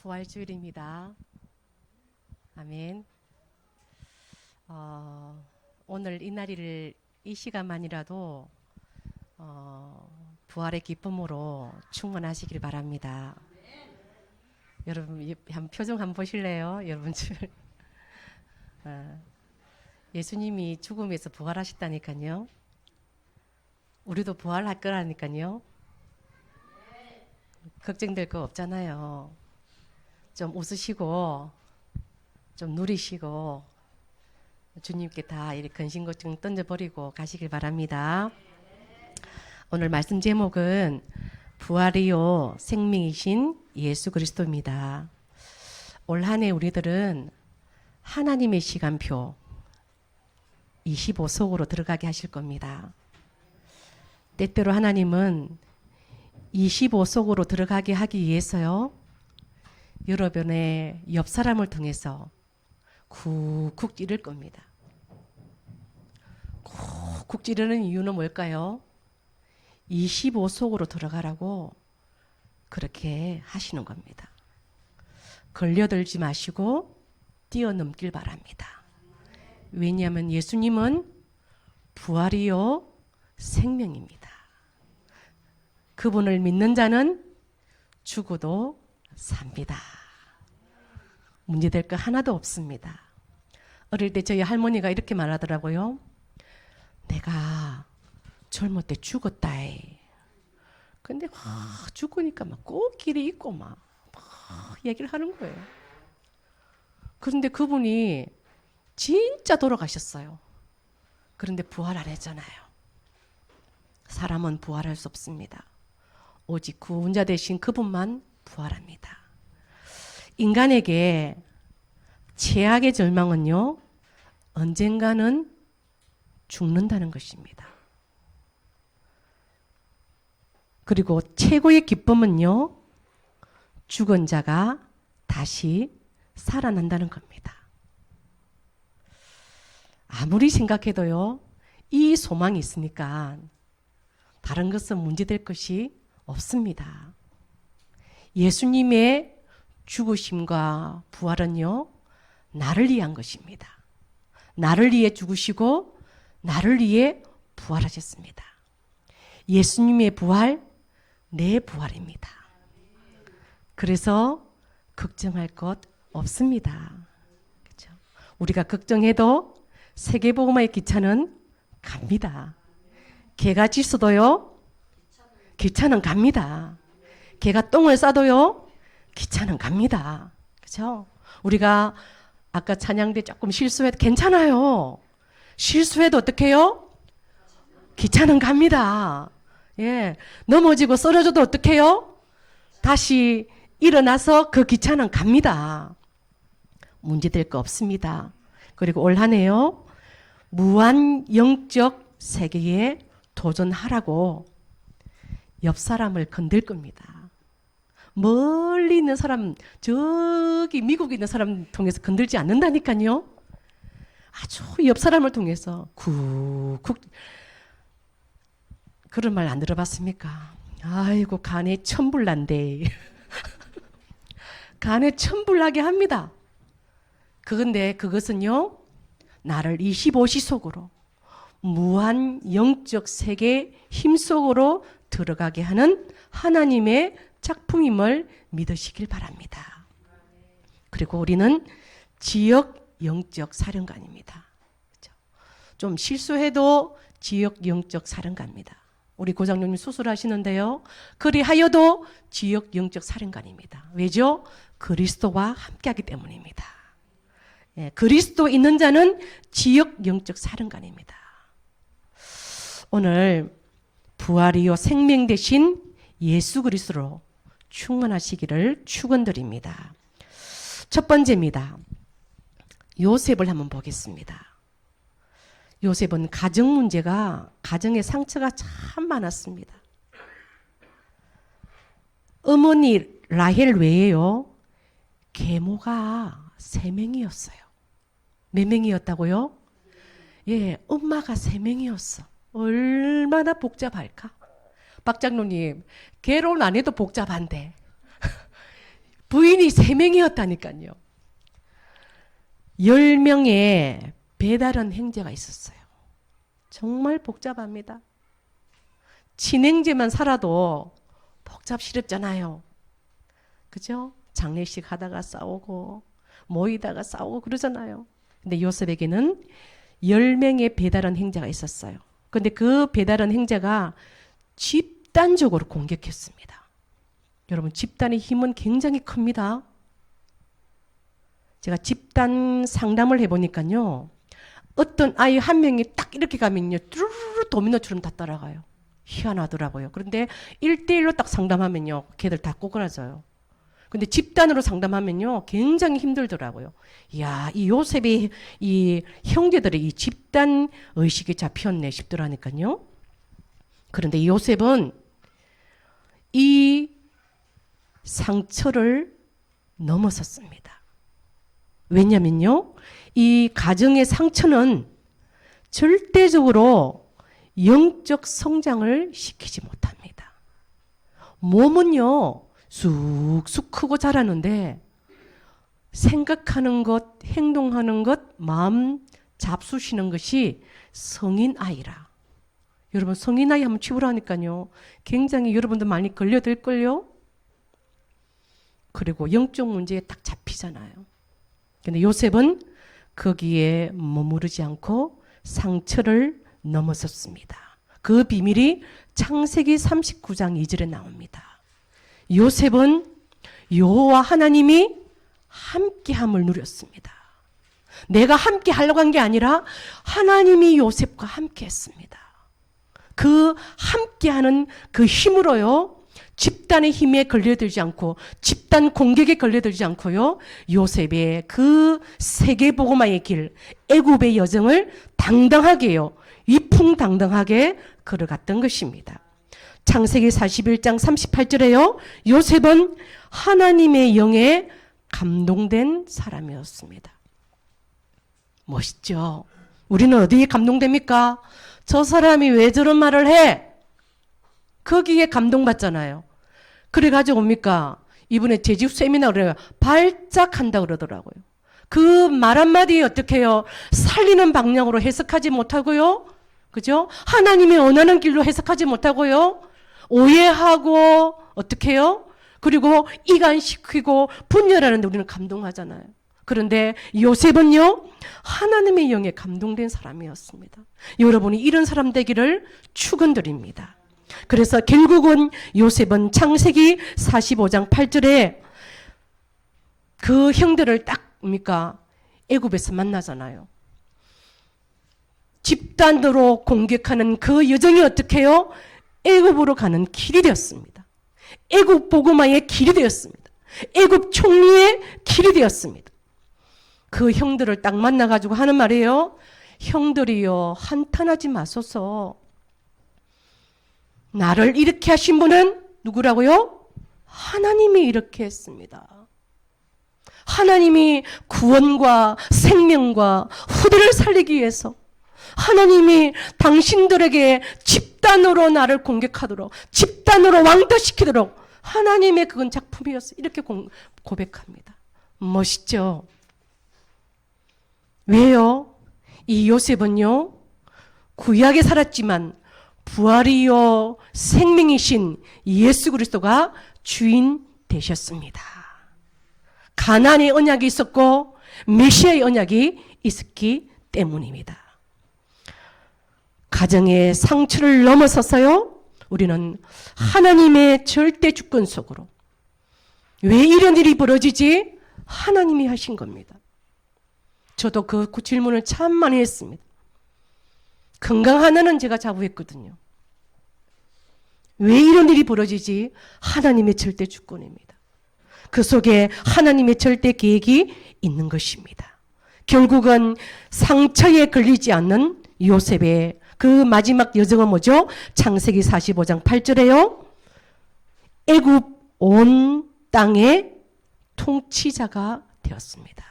부활주일입니다. 아멘. 오늘 이 시간만이라도 부활의 기쁨으로 충만하시길 바랍니다. 여러분 한 표정 한번 보실래요? 여러분 예수님이 죽음에서 부활하셨다니까요. 우리도 부활할 거라니까요. 걱정될 거 없잖아요. 좀 웃으시고 좀 누리시고 주님께 다 이렇게 근심걱정 던져버리고 가시길 바랍니다. 오늘 말씀 제목은 부활이요 생명이신 예수 그리스도입니다. 올 한 해 우리들은 하나님의 시간표 25속으로 들어가게 하실 겁니다. 때때로 하나님은 25속으로 들어가게 하기 위해서요, 여러분의 옆 사람을 통해서 쿡쿡 찌를 겁니다. 쿡쿡 찌르는 이유는 뭘까요? 25속으로 들어가라고 그렇게 하시는 겁니다. 걸려들지 마시고 뛰어넘길 바랍니다. 왜냐하면 예수님은 부활이요 생명입니다. 그분을 믿는 자는 죽어도 삽니다. 문제될 거 하나도 없습니다. 어릴 때 저희 할머니가 이렇게 말하더라고요. 내가 젊을 때 죽었다. 근데 막 죽으니까 막 꽃길이 있고 막 얘기를 하는 거예요. 그런데 그분이 진짜 돌아가셨어요. 그런데 부활 안 했잖아요. 사람은 부활할 수 없습니다. 오직 구원자 되신 그분만 부활합니다. 인간에게 최악의 절망은요, 언젠가는 죽는다는 것입니다. 그리고 최고의 기쁨은요, 죽은 자가 다시 살아난다는 겁니다. 아무리 생각해도요, 이 소망이 있으니까 다른 것은 문제될 것이 없습니다. 예수님의 죽으심과 부활은요, 나를 위한 것입니다. 나를 위해 죽으시고 나를 위해 부활하셨습니다. 예수님의 부활, 내 부활입니다. 그래서 걱정할 것 없습니다. 그렇죠? 우리가 걱정해도 세계복음화의 기차는 갑니다. 개가 짖어도요, 기차는 갑니다. 개가 똥을 싸도요, 기차는 갑니다. 그렇죠? 우리가 아까 찬양 때 조금 실수해도 괜찮아요. 실수해도 어떻게 해요? 기차는 갑니다. 예, 넘어지고 쓰러져도 어떻게 해요? 다시 일어나서 그 기차는 갑니다. 문제될 거 없습니다. 그리고 올 한 해요, 무한 영적 세계에 도전하라고 옆 사람을 건들 겁니다. 멀리 있는 사람, 저기 미국에 있는 사람 통해서 건들지 않는다니까요. 아주 옆 사람을 통해서 쿡쿡. 그런 말 안 들어봤습니까? 아이고 간에 천불난데. 간에 천불나게 합니다. 그건데 그것은요, 나를 25시속으로 무한 영적 세계 힘속으로 들어가게 하는 하나님의 작품임을 믿으시길 바랍니다. 그리고 우리는 지역 영적 사령관입니다. 그렇죠? 좀 실수해도 지역 영적 사령관입니다. 우리 고장님이 수술하시는데요, 그리하여도 지역 영적 사령관입니다. 왜죠? 그리스도와 함께하기 때문입니다. 예, 그리스도 있는 자는 지역 영적 사령관입니다. 오늘 부활이요 생명 되신 예수 그리스도로 충만하시기를 축원드립니다. 첫 번째입니다. 요셉을 한번 보겠습니다. 요셉은 가정의 상처가 참 많았습니다. 어머니 라헬 외에요, 계모가 3명이었어요. 몇 명이었다고요? 예, 엄마가 3명이었어. 얼마나 복잡할까? 박 장로님, 개론 안 해도 복잡한데 부인이 3명이었다니까요. 10명의 배다른 형제가 있었어요. 정말 복잡합니다. 친형제만 살아도 복잡스럽잖아요. 그죠? 장례식 하다가 싸우고 모이다가 싸우고 그러잖아요. 근데 요셉에게는 10명의 배다른 형제가 있었어요. 근데 그 배다른 형제가 집단적으로 공격했습니다. 여러분, 집단의 힘은 굉장히 큽니다. 제가 집단 상담을 해보니까요, 어떤 아이 한 명이 딱 이렇게 가면요, 뚜루루루 도미노처럼 다 따라가요. 희한하더라고요. 그런데 1대1로 딱 상담하면요, 걔들 다 꼬그라져요. 근데 집단으로 상담하면요, 굉장히 힘들더라고요. 이야, 이 요셉이 이 형제들의 이 집단 의식이 잡혔네 싶더라니까요. 그런데 이 요셉은 이 상처를 넘어섰습니다. 왜냐면요, 이 가정의 상처는 절대적으로 영적 성장을 시키지 못합니다. 몸은요, 쑥쑥 크고 자라는데 생각하는 것, 행동하는 것, 마음 잡수시는 것이 성인 아이라. 여러분, 성인 아이 한번 치부라니까요, 굉장히 여러분들 많이 걸려들걸요. 그리고 영적 문제에 딱 잡히잖아요. 근데 요셉은 거기에 머무르지 않고 상처를 넘어섰습니다. 그 비밀이 창세기 39장 2절에 나옵니다. 요셉은 여호와 하나님이 함께함을 누렸습니다. 내가 함께 하려고 한 게 아니라 하나님이 요셉과 함께 했습니다. 그 함께하는 그 힘으로요, 집단의 힘에 걸려들지 않고 집단 공격에 걸려들지 않고요, 요셉의 그 세계복음화의 길, 애굽의 여정을 당당하게요, 위풍당당하게 걸어갔던 것입니다. 창세기 41장 38절에요, 요셉은 하나님의 영에 감동된 사람이었습니다. 멋있죠? 우리는 어디에 감동됩니까? 저 사람이 왜 저런 말을 해? 거기에 감동받잖아요. 그래가지고 뭡니까? 이번에 재직 세미나를 해요. 발작한다 그러더라고요. 그 말 한마디에 어떻게 해요? 살리는 방향으로 해석하지 못하고요. 그죠? 하나님이 원하는 길로 해석하지 못하고요. 오해하고 어떻게 해요? 그리고 이간시키고 분열하는데 우리는 감동하잖아요. 그런데 요셉은요, 하나님의 영에 감동된 사람이었습니다. 여러분이 이런 사람 되기를 축원드립니다. 그래서 결국은 요셉은 창세기 45장 8절에 그 형들을 딱 뭡니까? 애굽에서 만나잖아요. 집단으로 공격하는 그 여정이 어떻게 해요? 애굽으로 가는 길이 되었습니다. 애굽 복음화의 길이 되었습니다. 애굽 총리의 길이 되었습니다. 그 형들을 딱 만나가지고 하는 말이에요. 형들이요, 한탄하지 마소서. 나를 이렇게 하신 분은 누구라고요? 하나님이 이렇게 했습니다. 하나님이 구원과 생명과 후대를 살리기 위해서 하나님이 당신들에게 집단으로 나를 공격하도록, 집단으로 왕따시키도록 하나님의 그건 작품이었어. 이렇게 고백합니다. 멋있죠? 왜요? 이 요셉은요, 구약에 살았지만 부활이요 생명이신 예수 그리스도가 주인 되셨습니다. 가나안의 언약이 있었고 메시아의 언약이 있었기 때문입니다. 가정의 상처를 넘어서서요, 우리는 하나님의 절대 주권 속으로, 왜 이런 일이 벌어지지? 하나님이 하신 겁니다. 저도 그 질문을 참 많이 했습니다. 건강 하나는 제가 자부했거든요. 왜 이런 일이 벌어지지? 하나님의 절대 주권입니다. 그 속에 하나님의 절대 계획이 있는 것입니다. 결국은 상처에 걸리지 않는 요셉의 그 마지막 여정은 뭐죠? 창세기 45장 8절에요. 애굽 온 땅의 통치자가 되었습니다.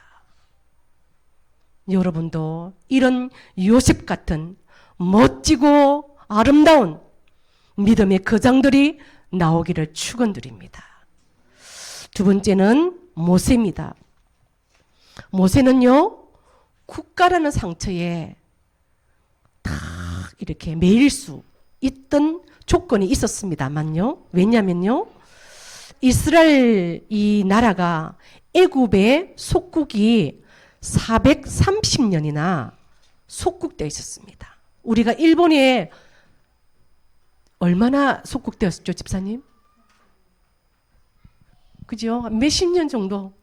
여러분도 이런 요셉 같은 멋지고 아름다운 믿음의 거장들이 나오기를 축원드립니다. 두 번째는 모세입니다. 모세는요, 국가라는 상처에 딱 이렇게 매일 수 있던 조건이 있었습니다만요. 왜냐면요, 이스라엘 이 나라가 애굽의 속국이 430년이나 속국되어 있었습니다. 우리가 일본에 얼마나 속국되었죠, 집사님? 그죠? 몇십 년 정도.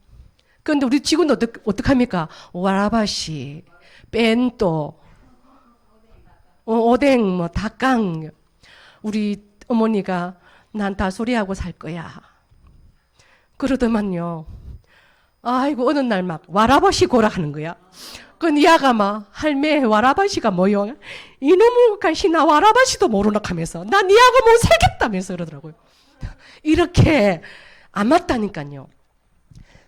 그런데 우리 지금은 어떡합니까? 와라바시, 벤또, 오뎅, 뭐, 닭강. 우리 어머니가 난 다소리하고 살 거야. 그러더만요. 아이고, 어느 날 막 와라바시 고라 하는 거야. 그 야가 막, 할매, 와라바시가 뭐요? 이놈의 가시나 와라바시도 모르나 하면서, 난 니하고 못 살겠다면서 그러더라고요. 이렇게 안 맞다니까요.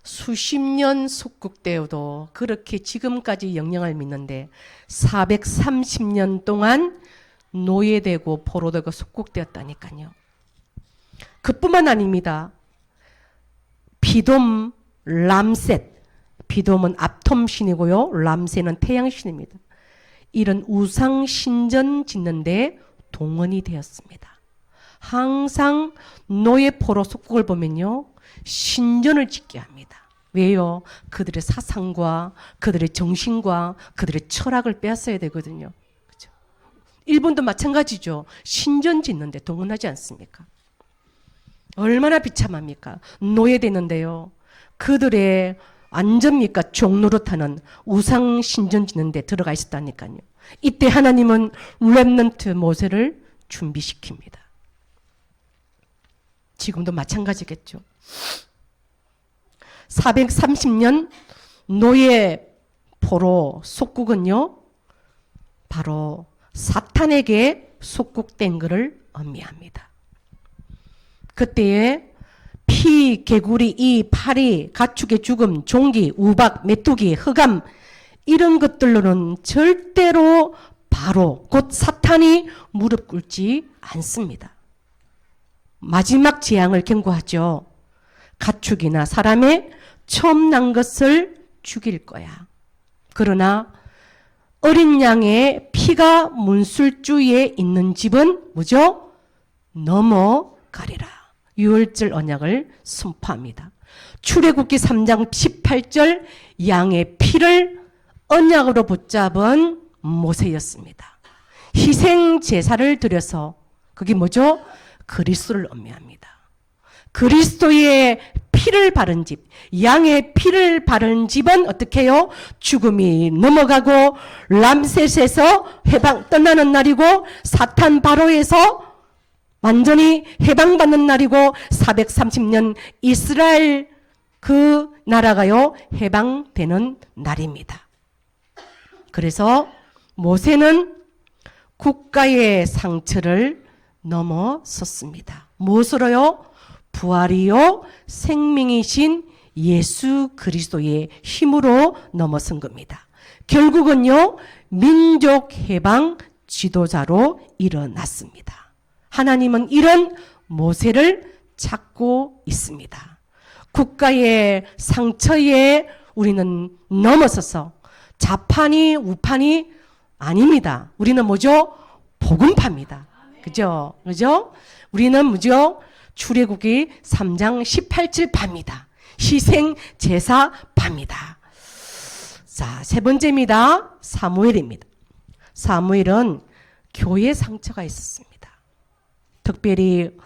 수십 년 속국되어도 그렇게 지금까지 영향을 믿는데 430년 동안 노예되고 포로되고 속국되었다니까요. 그뿐만 아닙니다. 비돔, 람셋. 비돔은 앞톰신이고요. 람셋은 태양신입니다. 이런 우상 신전 짓는데 동원이 되었습니다. 항상 노예 포로 속국을 보면요, 신전을 짓게 합니다. 왜요? 그들의 사상과 그들의 정신과 그들의 철학을 빼앗아야 되거든요. 그렇죠? 일본도 마찬가지죠. 신전 짓는데 동원하지 않습니까? 얼마나 비참합니까? 노예되는데요, 그들의 안전입니까? 종노릇하는 우상 신전 짓는 데 들어가 있었다니까요. 이때 하나님은 렘넌트 모세를 준비시킵니다. 지금도 마찬가지겠죠. 430년 노예 포로 속국은요, 바로 사탄에게 속국된 것을 의미합니다. 그때에 피, 개구리, 이, 파리, 가축의 죽음, 종기, 우박, 메뚜기, 흑암 이런 것들로는 절대로 바로 곧 사탄이 무릎 꿇지 않습니다. 마지막 재앙을 경고하죠. 가축이나 사람의 처음 난 것을 죽일 거야. 그러나 어린 양의 피가 문술주에 있는 집은 뭐죠? 넘어가리라. 유월절 언약을 선포합니다. 출애굽기 3장 18절 양의 피를 언약으로 붙잡은 모세였습니다. 희생 제사를 드려서 그게 뭐죠? 그리스도를 의미합니다. 그리스도의 피를 바른 집, 양의 피를 바른 집은 어떻게 해요? 죽음이 넘어가고 람셋에서 해방 떠나는 날이고 사탄 바로에서 완전히 해방받는 날이고 430년 이스라엘 그 나라가요 해방되는 날입니다. 그래서 모세는 국가의 상처를 넘어섰습니다. 무엇으로요? 부활이요 생명이신 예수 그리스도의 힘으로 넘어선 겁니다. 결국은요 민족 해방 지도자로 일어났습니다. 하나님은 이런 모세를 찾고 있습니다. 국가의 상처에 우리는 넘어서서 좌판이 우판이 아닙니다. 우리는 뭐죠? 복음파입니다. 그죠? 그죠? 우리는 뭐죠? 출애굽기 3장 18절파입니다. 희생 제사파입니다. 자, 세 번째입니다. 사무엘입니다. 사무엘은 교회 상처가 있었습니다. 특별히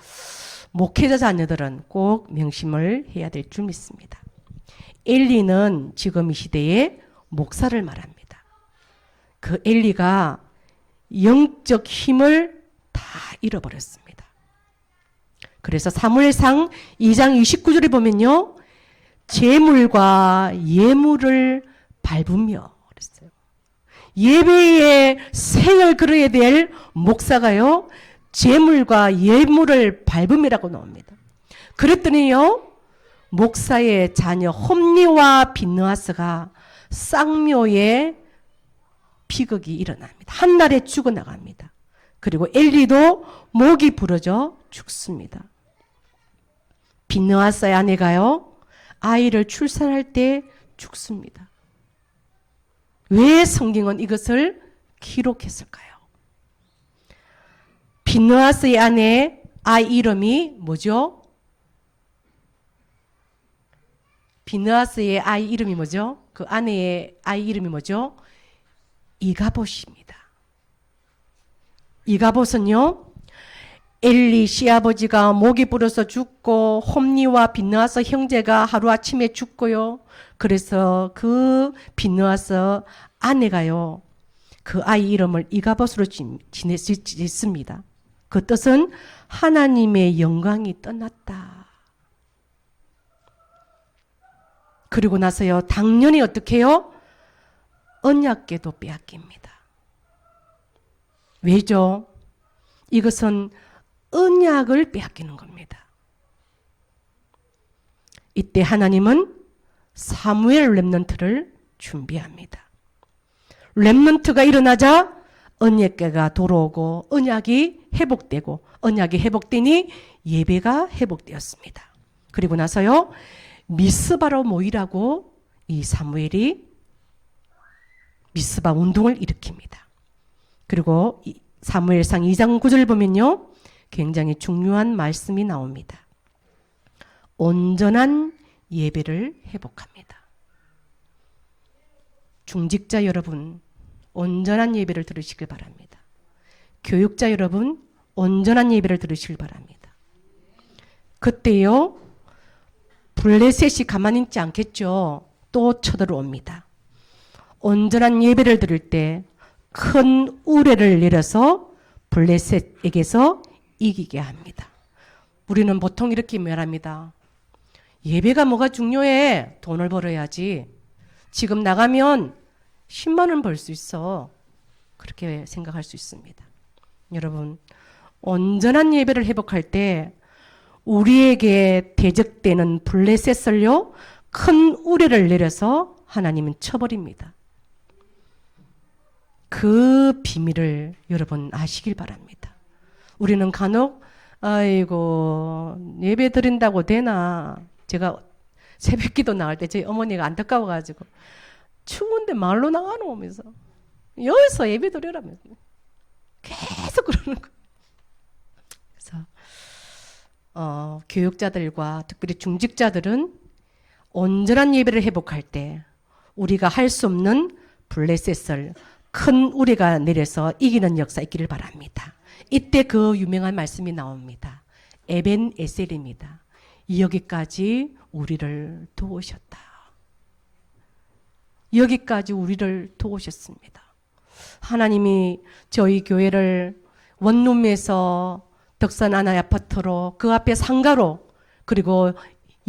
목회자 자녀들은 꼭 명심을 해야 될 줄 믿습니다. 엘리는 지금 이 시대의 목사를 말합니다. 그 엘리가 영적 힘을 다 잃어버렸습니다. 그래서 사무엘상 2장 29절에 보면요. 제물과 예물을 밟으며 그랬어요. 예배의 생을 그려야 될 목사가요. 제물과 예물을 밟음이라고 나옵니다. 그랬더니요. 목사의 자녀 홈리와 빈느하스가 쌍묘의 비극이 일어납니다. 한날에 죽어나갑니다. 그리고 엘리도 목이 부러져 죽습니다. 빈느하스의 아내가요. 아이를 출산할 때 죽습니다. 왜 성경은 이것을 기록했을까요? 비느하스의 아내 아이 이름이 뭐죠? 비느하스의 아이 이름이 뭐죠? 그 아내의 아이 이름이 뭐죠? 이가봇입니다. 이가봇은요, 엘리 시아버지가 목이 불어서 죽고 홈니와 비느하스 형제가 하루아침에 죽고요. 그래서 그 비느하스 아내가요, 그 아이 이름을 이가봇으로 짓습니다. 그 뜻은 하나님의 영광이 떠났다. 그리고 나서요, 당연히 어떻게 해요? 언약궤도 빼앗깁니다. 왜죠? 이것은 언약을 빼앗기는 겁니다. 이때 하나님은 사무엘 렘넌트를 준비합니다. 렘넌트가 일어나자 언약궤가 돌아오고 언약이 회복되고, 언약이 회복되니 예배가 회복되었습니다. 그리고 나서요, 미스바로 모이라고 이 사무엘이 미스바 운동을 일으킵니다. 그리고 사무엘상 2장 9절 보면요, 굉장히 중요한 말씀이 나옵니다. 온전한 예배를 회복합니다. 중직자 여러분, 온전한 예배를 들으시길 바랍니다. 교육자 여러분, 온전한 예배를 들으시길 바랍니다. 그때요, 블레셋이 가만히 있지 않겠죠. 또 쳐들어옵니다. 온전한 예배를 드릴 때 큰 우레를 내려서 블레셋에게서 이기게 합니다. 우리는 보통 이렇게 말합니다. 예배가 뭐가 중요해? 돈을 벌어야지. 지금 나가면 10만 원 벌 수 있어. 그렇게 생각할 수 있습니다. 여러분, 온전한 예배를 회복할 때 우리에게 대적되는 블레셋을요, 큰 우레를 내려서 하나님은 쳐버립니다. 그 비밀을 여러분 아시길 바랍니다. 우리는 간혹 아이고 예배 드린다고 되나, 제가 새벽기도 나갈 때 저희 어머니가 안타까워가지고 추운데 말로 나가놓으면서 여기서 예배 드리라면서 계속 그러는 거예요. 그래서 교육자들과 특별히 중직자들은 온전한 예배를 회복할 때 우리가 할 수 없는 블레셋을 큰 우리가 내려서 이기는 역사 있기를 바랍니다. 이때 그 유명한 말씀이 나옵니다. 에벤 에셀입니다. 여기까지 우리를 도우셨다. 여기까지 우리를 도우셨습니다. 하나님이 저희 교회를 원룸에서 덕산 하나의 아파트로, 그 앞에 상가로, 그리고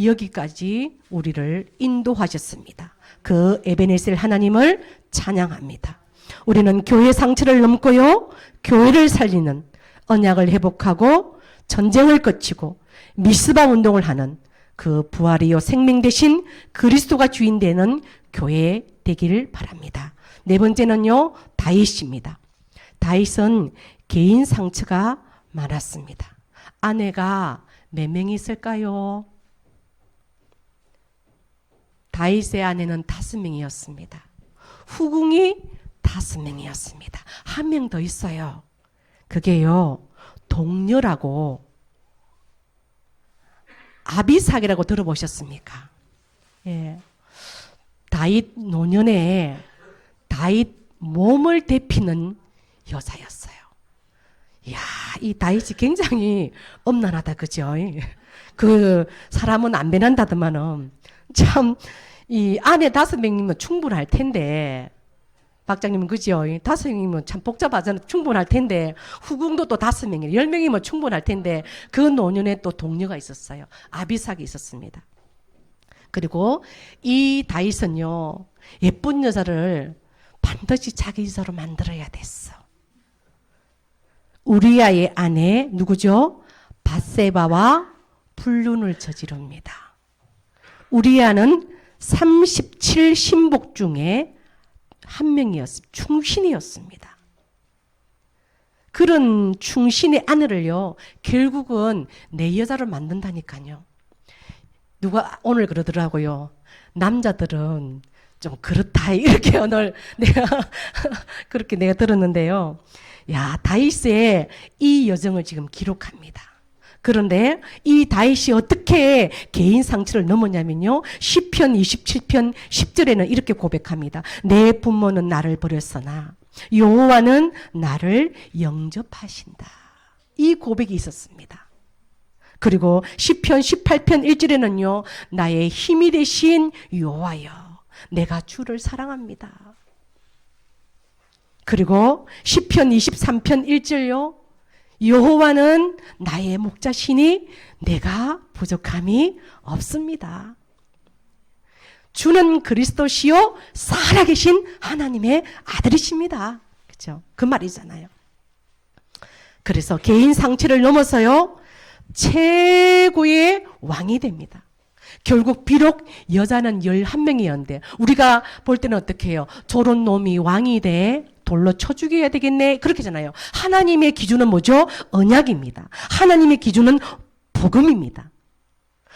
여기까지 우리를 인도하셨습니다. 그 에베네셀 하나님을 찬양합니다. 우리는 교회 상처를 넘고요, 교회를 살리는, 언약을 회복하고 전쟁을 거치고 미스바 운동을 하는 그 부활이요 생명 되신 그리스도가 주인 되는 교회 되기를 바랍니다. 네 번째는요, 다윗입니다. 다윗은 개인 상처가 많았습니다. 아내가 몇 명이 있을까요? 다윗의 아내는 5명이었습니다. 후궁이 5명이었습니다. 한 명 더 있어요. 그게요, 동료라고 아비삭이라고 들어보셨습니까? 예. 다윗 노년에 다윗 몸을 데피는 여자였어요. 이야, 이 다윗이 굉장히 엄난하다, 그죠? 그 사람은 안 변한다더만은 참 이 아내 5명이면 충분할 텐데, 박장님은 그죠? 5명이면 참 복잡하잖아요. 충분할 텐데, 후궁도 또 5명이에요. 10명이면 충분할 텐데, 그 노년에 또 동료가 있었어요. 아비삭이 있었습니다. 그리고 이 다윗은요, 예쁜 여자를 반드시 자기 여자로 만들어야 됐어. 우리아의 아내 누구죠? 밧세바와 불륜을 저지릅니다. 우리아는 37 신복 중에 한 명이었습니다. 충신이었습니다. 그런 충신의 아내를요, 결국은 내 여자로 만든다니까요. 누가 오늘 그러더라고요. 남자들은 좀 그렇다 이렇게 오늘 내가 그렇게 내가 들었는데요. 야, 다윗의 이 여정을 지금 기록합니다. 그런데 이 다윗이 어떻게 개인 상처를 넘었냐면요. 시편 27편 10절에는 이렇게 고백합니다. 내 부모는 나를 버렸으나 여호와는 나를 영접하신다. 이 고백이 있었습니다. 그리고 시편 18편 1절에는요. 나의 힘이 되신 여호와여 내가 주를 사랑합니다. 그리고 시편 23편 1절요. 여호와는 나의 목자시니 내가 부족함이 없습니다. 주는 그리스도시요 살아계신 하나님의 아들이십니다. 그렇죠? 그 말이잖아요. 그래서 개인 상처를 넘어서요. 최고의 왕이 됩니다. 결국 비록 여자는 11명이었는데 우리가 볼 때는 어떻게 해요? 저런 놈이 왕이 돼 돌로 쳐 죽여야 되겠네 그렇게 하잖아요. 하나님의 기준은 뭐죠? 언약입니다. 하나님의 기준은 복음입니다.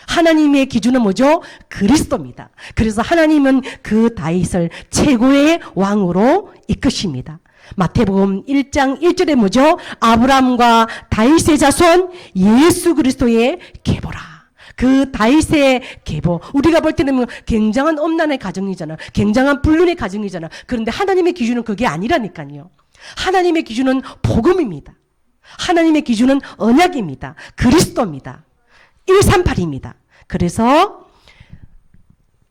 하나님의 기준은 뭐죠? 그리스도입니다. 그래서 하나님은 그 다윗을 최고의 왕으로 이끄십니다. 마태복음 1장 1절에 뭐죠? 아브라함과 다윗의 자손 예수 그리스도의 계보라. 그 다윗의 계보 우리가 볼 때는 굉장한 엄난의 가정이잖아. 굉장한 불륜의 가정이잖아. 그런데 하나님의 기준은 그게 아니라니까요. 하나님의 기준은 복음입니다. 하나님의 기준은 언약입니다. 그리스도입니다. 138입니다. 그래서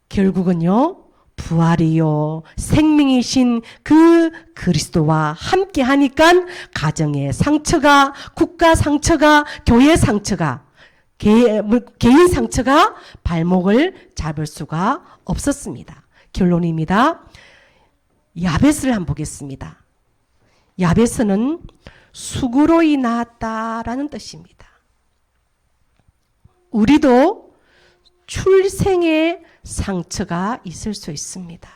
결국은요. 부활이요 생명이신 그 그리스도와 함께 하니까 가정의 상처가 국가 상처가 교회 상처가 개인 상처가 발목을 잡을 수가 없었습니다. 결론입니다. 야베스를 한번 보겠습니다. 야베스는 수고로이 나았다라는 뜻입니다. 우리도 출생의 상처가 있을 수 있습니다.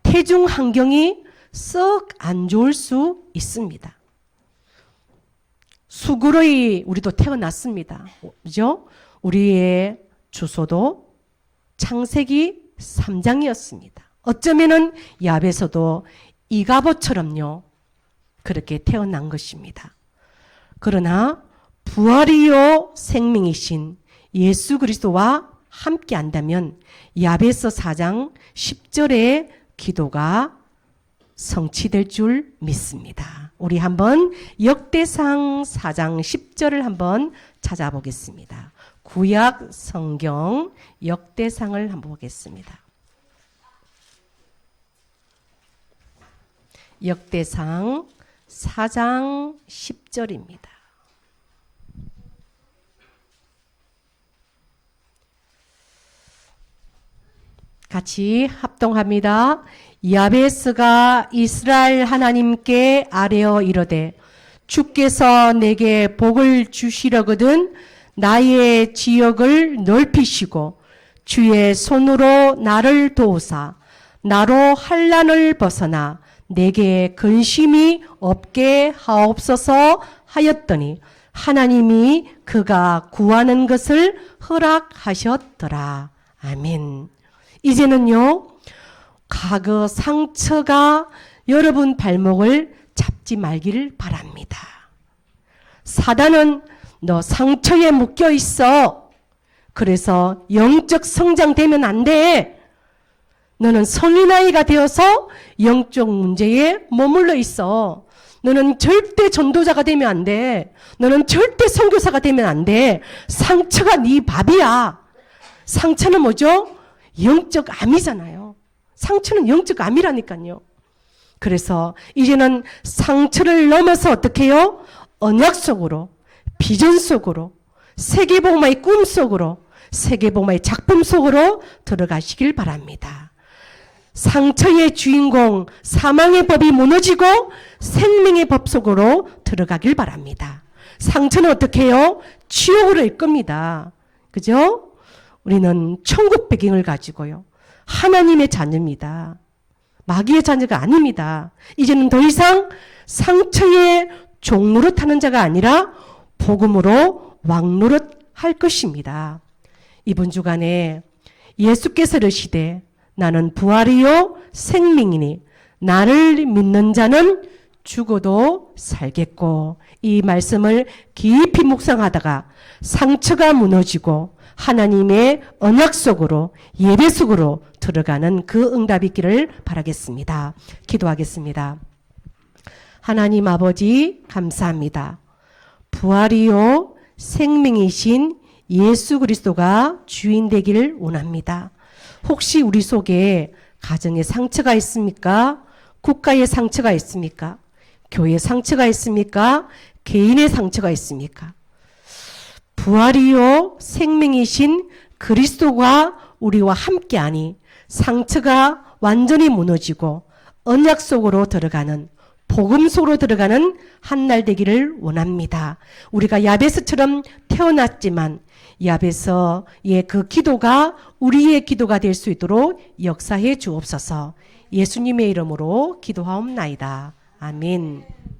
태중 환경이 썩 안 좋을 수 있습니다. 수그러이 우리도 태어났습니다. 그죠? 우리의 주소도 창세기 3장이었습니다. 어쩌면은 야베서도 이가보처럼요. 그렇게 태어난 것입니다. 그러나 부활이요 생명이신 예수 그리스도와 함께 한다면 야베서 4장 10절의 기도가 성취될 줄 믿습니다. 우리 한번 역대상 4장 10절을 한번 찾아보겠습니다. 구약 성경 역대상을 한번 보겠습니다. 역대상 4장 10절입니다. 같이 합동합니다. 야베스가 이스라엘 하나님께 아뢰어 이르되 주께서 내게 복을 주시려거든 나의 지역을 넓히시고 주의 손으로 나를 도우사 나로 환난을 벗어나 내게 근심이 없게 하옵소서 하였더니 하나님이 그가 구하는 것을 허락하셨더라. 아멘. 이제는요. 과거 상처가 여러분 발목을 잡지 말기를 바랍니다. 사단은 너 상처에 묶여 있어. 그래서 영적 성장되면 안 돼. 너는 성인아이가 되어서 영적 문제에 머물러 있어. 너는 절대 전도자가 되면 안 돼. 너는 절대 선교사가 되면 안 돼. 상처가 네 밥이야. 상처는 뭐죠? 영적 암이잖아요. 상처는 영적 암이라니까요. 그래서 이제는 상처를 넘어서 어떻게 해요? 언약 속으로, 비전 속으로, 세계복음화의 꿈 속으로, 세계복음화의 작품 속으로 들어가시길 바랍니다. 상처의 주인공, 사망의 법이 무너지고 생명의 법 속으로 들어가길 바랍니다. 상처는 어떻게 해요? 지옥으로 이끕니다. 그죠? 우리는 천국 배경을 가지고요. 하나님의 자녀입니다. 마귀의 자녀가 아닙니다. 이제는 더 이상 상처의 종노릇하는 자가 아니라 복음으로 왕노릇할 것입니다. 이번 주간에 예수께서 이르시되 나는 부활이요 생명이니 나를 믿는 자는 죽어도 살겠고, 이 말씀을 깊이 묵상하다가 상처가 무너지고 하나님의 언약 속으로, 예배 속으로 들어가는 그 응답이 있기를 바라겠습니다. 기도하겠습니다. 하나님 아버지 감사합니다. 부활이요 생명이신 예수 그리스도가 주인 되기를 원합니다. 혹시 우리 속에 가정에 상처가 있습니까? 국가의 상처가 있습니까? 교회 상처가 있습니까? 개인의 상처가 있습니까? 부활이요 생명이신 그리스도가 우리와 함께하니 상처가 완전히 무너지고 언약 속으로 들어가는, 복음 속으로 들어가는 한날 되기를 원합니다. 우리가 야베스처럼 태어났지만 야베스의 그 기도가 우리의 기도가 될 수 있도록 역사해 주옵소서. 예수님의 이름으로 기도하옵나이다. 아멘.